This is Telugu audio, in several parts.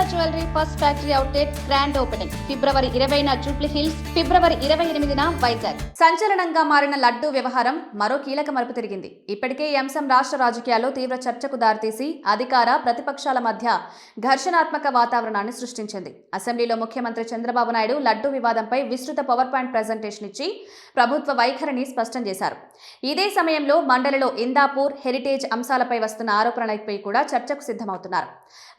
Jewellery first factory outlet grand opening ఫిబ్రవరి 20న జూబ్లీ హిల్స్, ఫిబ్రవరి 28న వైజాగ్. సంచలనంగా మారిన లడ్డూ వ్యవహారం మరో కీలక మలుపు తిరిగింది. ఇప్పటికే ఈ అంశం రాష్ట్ర రాజకీయాల్లో తీవ్ర చర్చకు దారితీసి అధికార ప్రతిపక్షాల మధ్య ఘర్షణాత్మక వాతావరణాన్ని సృష్టించింది. అసెంబ్లీలో ముఖ్యమంత్రి చంద్రబాబు నాయుడు లడ్డూ వివాదంపై విస్తృత పవర్ పాయింట్ ప్రెజెంటేషన్ ఇచ్చి ప్రభుత్వ వైఖరిని స్పష్టం చేశారు. ఇదే సమయంలో మండలిలో ఇందాపూర్, హెరిటేజ్ అంశాలపై వస్తున్న ఆరోపణలపై కూడా చర్చకు సిద్ధమవుతున్నారు.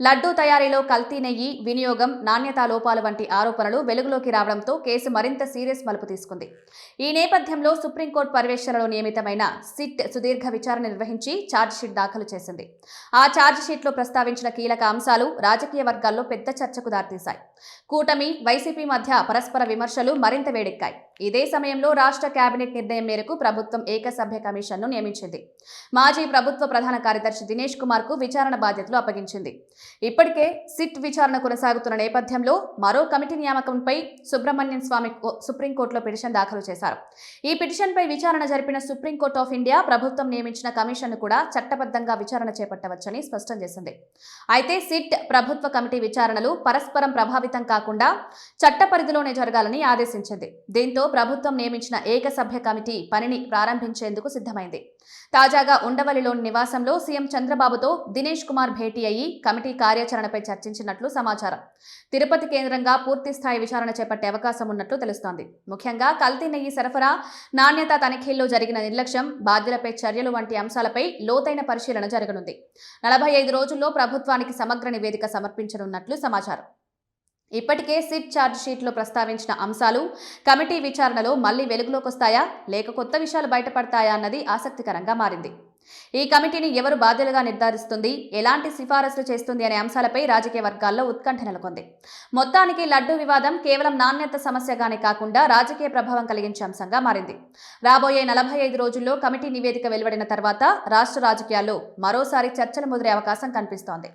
లడ్డూ తయారీలో కల్తీ నెయ్యి వినియోగం, నాణ్యతా లోపాలు వంటి ఆరోపణలు వెలుగులోకి రావడంతో కేసు మరింత సీరియస్ మలుపు తీసుకుంది. ఈ నేపథ్యంలో సుప్రీంకోర్టు పర్యవేక్షణలో నియమితమైన సిట్ సుదీర్ఘ విచారణ నిర్వహించి ఛార్జిషీట్ దాఖలు చేసింది. ఆ ఛార్జిషీట్లో ప్రస్తావించిన కీలక అంశాలు రాజకీయ వర్గాల్లో పెద్ద చర్చకు దారితీశాయి. కూటమి, వైసీపీ మధ్య పరస్పర విమర్శలు మరింత వేడెక్కాయి. ఇదే సమయంలో రాష్ట్ర కేబినెట్ నిర్ణయం మేరకు ప్రభుత్వం ఏకసభ్య కమిషన్ను నియమించింది. మాజీ ప్రభుత్వ ప్రధాన కార్యదర్శి దినేష్ కుమార్ కు విచారణ బాధ్యతలు అప్పగించింది. ఇప్పటికే సిట్ విచారణ కొనసాగుతున్న నేపథ్యంలో మరో కమిటీ నియామకంపై సుబ్రహ్మణ్యం స్వామి సుప్రీంకోర్టులో పిటిషన్ దాఖలు చేశారు. ఈ పిటిషన్పై విచారణ జరిపిన సుప్రీంకోర్టు ఆఫ్ ఇండియా ప్రభుత్వం నియమించిన కమిషన్ను కూడా చట్టబద్ధంగా విచారణ చేపట్టవచ్చని స్పష్టం చేసింది. అయితే సిట్ ప్రభుత్వ కమిటీ విచారణలు పరస్పరం ప్రభావితం కాకుండా చట్ట పరిధిలోనే జరగాలని ఆదేశించింది. దీంతో ప్రభుత్వం నియమించిన ఏకసభ్య కమిటీ పనిని ప్రారంభించేందుకు సిద్ధమైంది. తాజాగా ఉండవల్లిలోని నివాసంలో సీఎం చంద్రబాబుతో దినేష్ కుమార్ భేటీ అయ్యి కమిటీ కార్యాచరణపై చర్చించినట్లు సమాచారం. తిరుపతి కేంద్రంగా పూర్తి స్థాయి విచారణ చేపట్టే అవకాశం ఉన్నట్లు తెలుస్తోంది. ముఖ్యంగా కల్తీ నెయ్యి సరఫరా, నాణ్యతా తనిఖీల్లో జరిగిన నిర్లక్ష్యం, బాధ్యులపై చర్యలు వంటి అంశాలపై లోతైన పరిశీలన జరగనుంది. 45 రోజుల్లో ప్రభుత్వానికి సమగ్ర నివేదిక సమర్పించనున్నట్లు సమాచారం. ఇప్పటికే సిట్ ఛార్జ్ షీట్లో ప్రస్తావించిన అంశాలు కమిటీ విచారణలో మళ్లీ వెలుగులోకి వస్తాయా, లేక కొత్త విషయాలు బయటపడతాయా అన్నది ఆసక్తికరంగా మారింది. ఈ కమిటీని ఎవరు బాధ్యులుగా నిర్ధారిస్తుంది, ఎలాంటి సిఫారసులు చేస్తుంది అనే అంశాలపై రాజకీయ వర్గాల్లో ఉత్కంఠ నెలకొంది. మొత్తానికి లడ్డూ వివాదం కేవలం నాణ్యత సమస్యగానే కాకుండా రాజకీయ ప్రభావం కలిగించే అంశంగా మారింది. రాబోయే 45 రోజుల్లో కమిటీ నివేదిక వెలువడిన తర్వాత రాష్ట్ర రాజకీయాల్లో మరోసారి చర్చలు ముదిరే అవకాశం కనిపిస్తోంది.